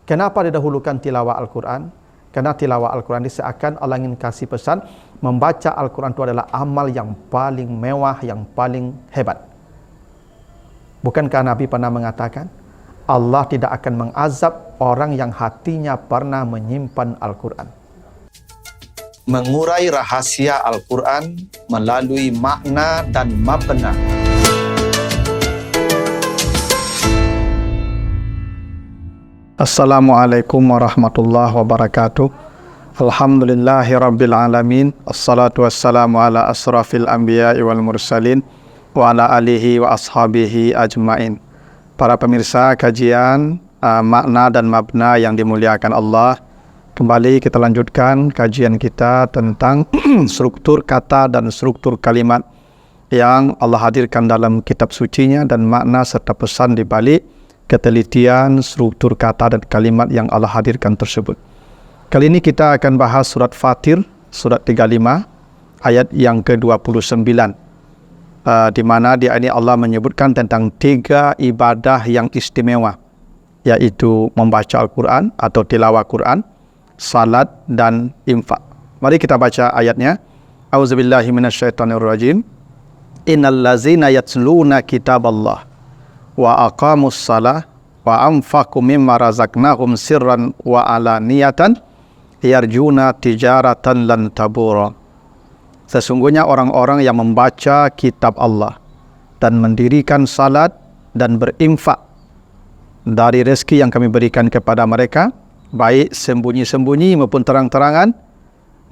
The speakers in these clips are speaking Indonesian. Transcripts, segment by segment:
Kenapa didahulukan tilawah Al-Quran? Karena tilawah Al-Quran ini seakan Allah ingin kasih pesan, membaca Al-Quran itu adalah amal yang paling mewah, yang paling hebat. Bukankah Nabi pernah mengatakan, Allah tidak akan mengazab orang yang hatinya pernah menyimpan Al-Quran. Mengurai rahasia Al-Quran melalui makna dan mabna. Assalamualaikum warahmatullahi wabarakatuh. Alhamdulillahi rabbil alamin. Assalatu wassalamu ala asrafil anbiya'i wal mursalin wa ala alihi wa ashabihi ajmain. Para pemirsa kajian makna dan mabna yang dimuliakan Allah, kembali kita lanjutkan kajian kita tentang struktur kata dan struktur kalimat yang Allah hadirkan dalam kitab sucinya dan makna serta pesan di balik ketelitian struktur kata dan kalimat yang Allah hadirkan tersebut. Kali ini kita akan bahas surat Fatir, surat 35, ayat yang ke-29. Di mana di ini Allah menyebutkan tentang 3 ibadah yang istimewa, yaitu membaca Al-Quran atau tilawah Quran, salat dan infak. Mari kita baca ayatnya. Auzubillahi minasyaitonirrajim. Innal ladzina yatluna kitaballah wa aqamus salah wa anfaqu mimma razaqnahum sirran wa alaniyatan yarjuna tijaratan lan tabura. Sesungguhnya orang-orang yang membaca kitab Allah dan mendirikan salat dan berinfak dari rezeki yang kami berikan kepada mereka, baik sembunyi-sembunyi maupun terang-terangan,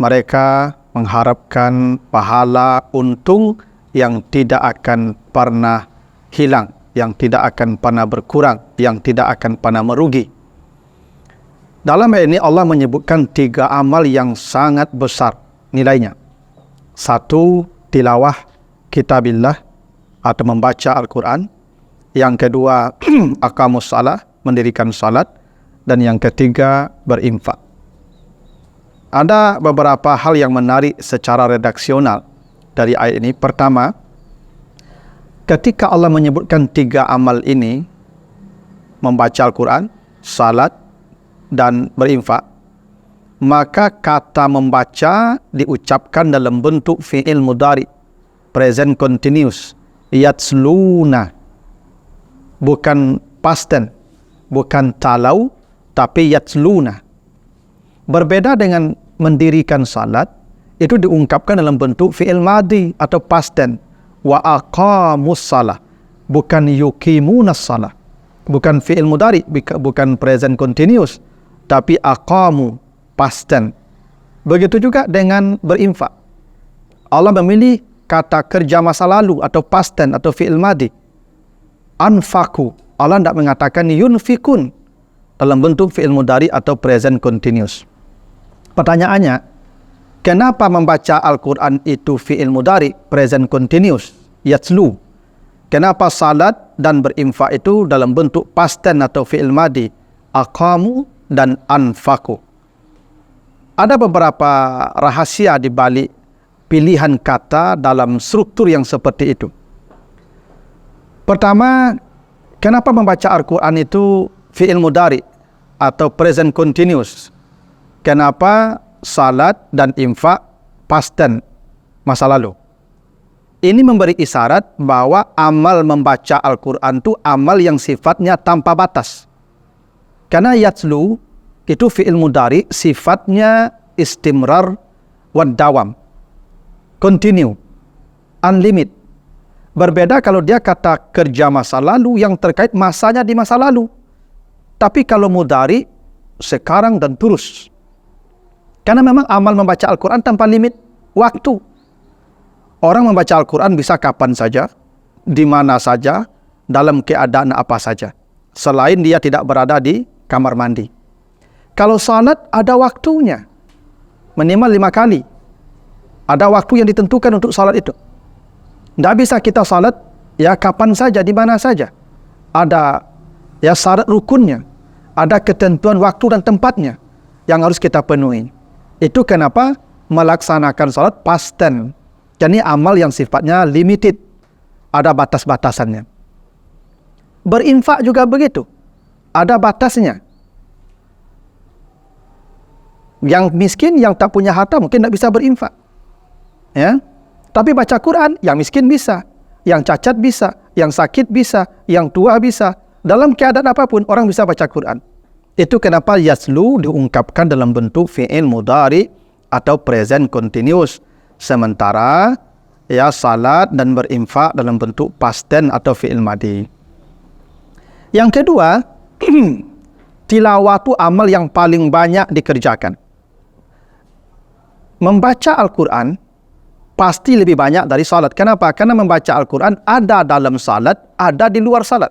mereka mengharapkan pahala untung yang tidak akan pernah hilang, yang tidak akan pernah berkurang, yang tidak akan pernah merugi. Dalam ayat ini Allah menyebutkan 3 amal yang sangat besar nilainya. 1, tilawah kitabillah atau membaca Al-Quran. Yang kedua, aqamus salah, mendirikan salat. Dan yang ketiga, berinfak. Ada beberapa hal yang menarik secara redaksional dari ayat ini. Pertama, ketika Allah menyebutkan 3 amal ini, membaca Al-Quran, salat, dan berinfak, maka kata membaca diucapkan dalam bentuk fi'il mudhari, present continuous, yatsluna, bukan past tense, bukan talau, tapi yatsluna. Berbeda dengan mendirikan salat, itu diungkapkan dalam bentuk fi'il madhi atau past tense, wa aqamus salah, bukan yuqimunas salah, bukan fi'il mudhari, bukan present continuous, tapi aqamu, past tense. Begitu juga dengan berinfak. Allah memilih kata kerja masa lalu atau past tense atau fi'il madhi. Anfaku, Allah tidak mengatakan yunfikun dalam bentuk fi'il mudhari atau present continuous. Pertanyaannya, kenapa membaca Al-Quran itu fi'il mudhari, present continuous, yatslu? Kenapa salat dan berinfak itu dalam bentuk past tense atau fi'il madhi, aqamu dan anfaku? Ada beberapa rahasia di balik pilihan kata dalam struktur yang seperti itu. Pertama, kenapa membaca Al-Quran itu fi'il mudhari atau present continuous? Kenapa salat dan infak past tense, masa lalu? Ini memberi isyarat bahwa amal membaca Al-Quran itu amal yang sifatnya tanpa batas. Karena yatslu itu fi'il mudhari, sifatnya istimrar wad dawam, continue, unlimited. Berbeda kalau dia kata kerja masa lalu yang terkait masanya di masa lalu. Tapi kalau mudhari, sekarang dan terus. Karena memang amal membaca Al-Quran tanpa limit waktu. Orang membaca Al-Quran bisa kapan saja, di mana saja, dalam keadaan apa saja, selain dia tidak berada di kamar mandi. Kalau salat ada waktunya, minimal 5 kali. Ada waktu yang ditentukan untuk salat itu. Tidak bisa kita salat ya kapan saja, di mana saja. Ada ya syarat rukunnya, ada ketentuan waktu dan tempatnya yang harus kita penuhi. Itu kenapa melaksanakan salat past tense. Jadi amal yang sifatnya limited, ada batas-batasannya. Berinfak juga begitu, ada batasnya. Yang miskin, yang tak punya harta mungkin tak bisa berinfak. Ya. Tapi baca Quran, yang miskin bisa, yang cacat bisa, yang sakit bisa, yang tua bisa. Dalam keadaan apapun orang bisa baca Quran. Itu kenapa yaslu diungkapkan dalam bentuk fi'il mudhari atau present continuous. Sementara ya salat dan berinfak dalam bentuk past tense atau fi'il madhi. Yang kedua, tilawah itu amal yang paling banyak dikerjakan. Membaca Al-Quran pasti lebih banyak dari salat. Kenapa? Karena membaca Al-Quran ada dalam salat, ada di luar salat.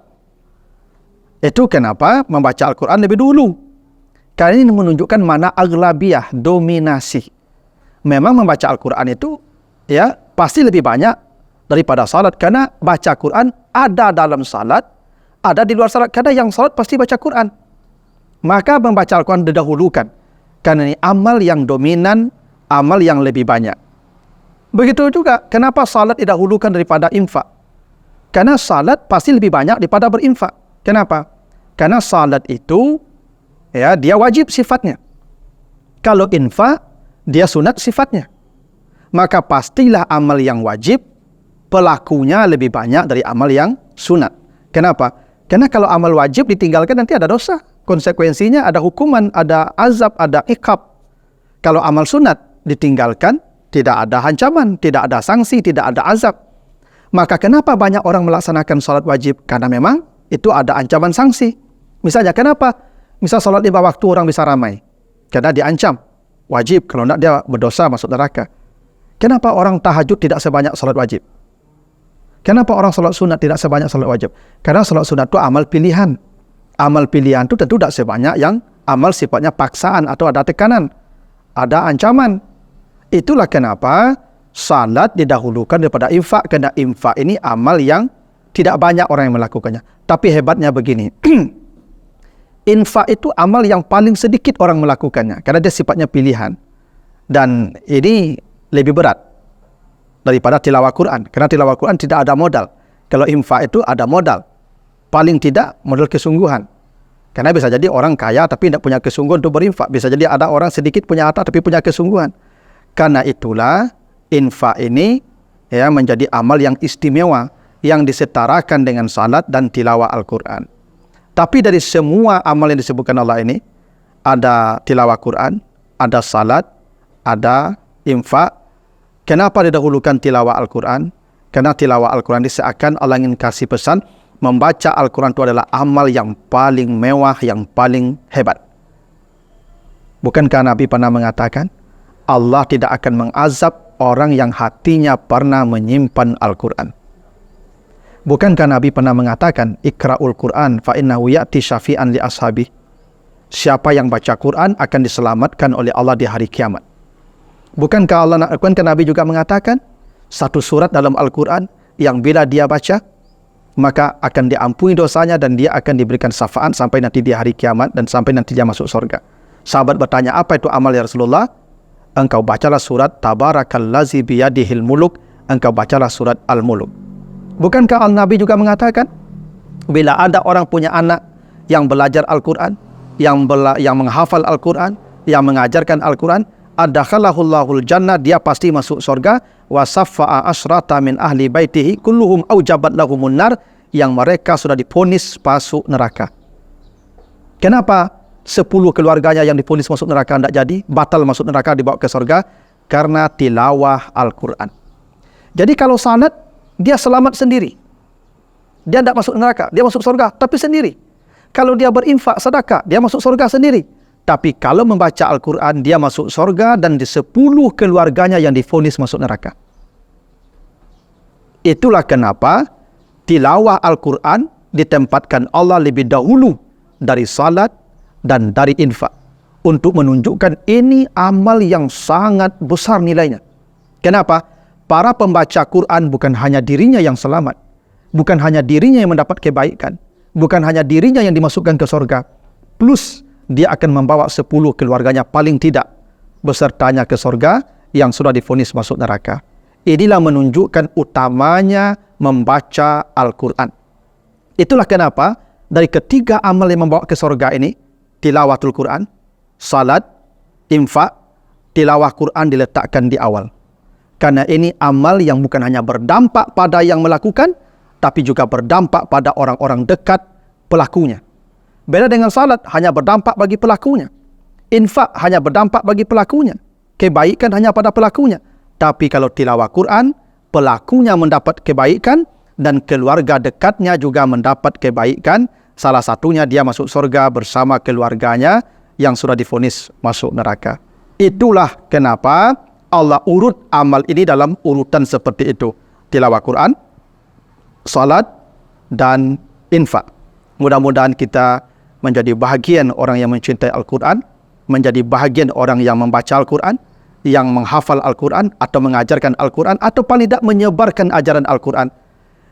Itu kenapa membaca Al-Quran lebih dulu. Karena ini menunjukkan mana aghlabiyah, dominasi. Memang membaca Al-Quran itu ya pasti lebih banyak daripada salat. Karena baca Quran ada dalam salat, ada di luar salat. Karena yang salat pasti baca Quran. Maka membaca Al-Quran didahulukan. Karena ini amal yang dominan, amal yang lebih banyak. Begitu juga, kenapa salat didahulukan daripada infak? Karena salat pasti lebih banyak daripada berinfak. Kenapa? Karena salat itu, ya, dia wajib sifatnya. Kalau infak, dia sunat sifatnya. Maka pastilah amal yang wajib, pelakunya lebih banyak dari amal yang sunat. Kenapa? Karena kalau amal wajib ditinggalkan nanti ada dosa. Konsekuensinya ada hukuman, ada azab, ada iqab. Kalau amal sunat ditinggalkan, tidak ada ancaman, tidak ada sanksi, tidak ada azab. Maka kenapa banyak orang melaksanakan salat wajib? Karena memang itu ada ancaman sanksi. Misalnya kenapa? Misal salat 5 waktu orang bisa ramai. Karena diancam. Wajib, kalau tidak dia berdosa masuk neraka. Kenapa orang tahajud tidak sebanyak salat wajib? Kenapa orang salat sunat tidak sebanyak salat wajib? Karena salat sunat itu amal pilihan. Amal pilihan itu tentu tidak sebanyak yang amal sifatnya paksaan atau ada tekanan, ada ancaman. Itulah kenapa salat didahulukan daripada infak. Kerana infak ini amal yang tidak banyak orang yang melakukannya. Tapi hebatnya begini. Infak itu amal yang paling sedikit orang melakukannya. Karena dia sifatnya pilihan. Dan ini lebih berat daripada tilawah Quran. Karena tilawah Quran tidak ada modal. Kalau infak itu ada modal. Paling tidak modal kesungguhan. Karena bisa jadi orang kaya tapi tidak punya kesungguhan untuk berinfak. Bisa jadi ada orang sedikit punya harta tapi punya kesungguhan. Karena itulah infak ini ya menjadi amal yang istimewa yang disetarakan dengan salat dan tilawah Al-Quran. Tapi dari semua amal yang disebutkan Allah ini, ada tilawah Quran, ada salat, ada infak. Kenapa didahulukan tilawah Al-Quran? Karena tilawah Al-Quran ini seakan Allah ingin kasih pesan, membaca Al-Quran itu adalah amal yang paling mewah, yang paling hebat. Bukankah Nabi pernah mengatakan, Allah tidak akan mengazab orang yang hatinya pernah menyimpan Al-Quran. Bukankah Nabi pernah mengatakan, Iqra'ul Quran fa innahu ya'ti syafi'an li ashabi. Siapa yang baca Quran akan diselamatkan oleh Allah di hari kiamat. Bukankah Nabi juga mengatakan, satu surat dalam Al-Quran yang bila dia baca, maka akan diampuni dosanya dan dia akan diberikan syafaat sampai nanti di hari kiamat dan sampai nanti dia masuk surga. Sahabat bertanya, apa itu amal ya Rasulullah? Engkau bacalah surat Tabarakallazi biyadihil muluk. Engkau bacalah surat Al-Muluk. Bukankah Al-Nabi juga mengatakan, bila ada orang punya anak yang belajar Al-Quran, yang menghafal Al-Quran, yang mengajarkan Al-Quran, adakhallahullahul jannah, dia pasti masuk surga. Wa saffa'a asrata min ahli baitihi kulluhum aujabat lahumun nar, yang mereka sudah diponis masuk neraka. Kenapa 10 keluarganya yang diponis masuk neraka tidak jadi, batal masuk neraka, dibawa ke surga? Karena tilawah Al-Quran. Jadi kalau salat, dia selamat sendiri. Dia tidak masuk neraka, dia masuk surga, tapi sendiri. Kalau dia berinfak, sedekah, dia masuk surga sendiri. Tapi kalau membaca Al-Quran, dia masuk surga dan di 10 keluarganya yang divonis masuk neraka. Itulah kenapa tilawah Al-Quran ditempatkan Allah lebih dahulu dari salat dan dari infak. Untuk menunjukkan ini amal yang sangat besar nilainya. Kenapa? Para pembaca Quran bukan hanya dirinya yang selamat. Bukan hanya dirinya yang mendapat kebaikan. Bukan hanya dirinya yang dimasukkan ke surga. Plus dia akan membawa 10 keluarganya paling tidak besertanya ke surga yang sudah divonis masuk neraka. Inilah menunjukkan utamanya membaca Al-Quran. Itulah kenapa dari ketiga amal yang membawa ke surga ini, tilawatul Quran, salat, infak, tilawah Quran diletakkan di awal. Karena ini amal yang bukan hanya berdampak pada yang melakukan, tapi juga berdampak pada orang-orang dekat pelakunya. Beda dengan salat, hanya berdampak bagi pelakunya. Infak hanya berdampak bagi pelakunya. Kebaikan hanya pada pelakunya. Tapi kalau tilawah Quran, pelakunya mendapat kebaikan dan keluarga dekatnya juga mendapat kebaikan. Salah satunya dia masuk surga bersama keluarganya yang sudah divonis masuk neraka. Itulah kenapa Allah urut amal ini dalam urutan seperti itu. Tilawah Quran, salat, dan infak. Mudah-mudahan kita menjadi bahagian orang yang mencintai Al-Quran, menjadi bahagian orang yang membaca Al-Quran, yang menghafal Al-Quran atau mengajarkan Al-Quran, atau paling tidak menyebarkan ajaran Al-Quran.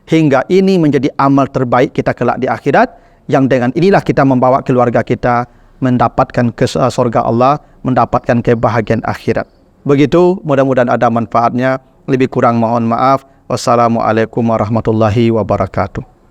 Hingga ini menjadi amal terbaik kita kelak di akhirat, yang dengan inilah kita membawa keluarga kita mendapatkan ke surga Allah, mendapatkan kebahagiaan akhirat. Begitu, mudah-mudahan ada manfaatnya. Lebih kurang mohon maaf. Wassalamualaikum warahmatullahi wabarakatuh.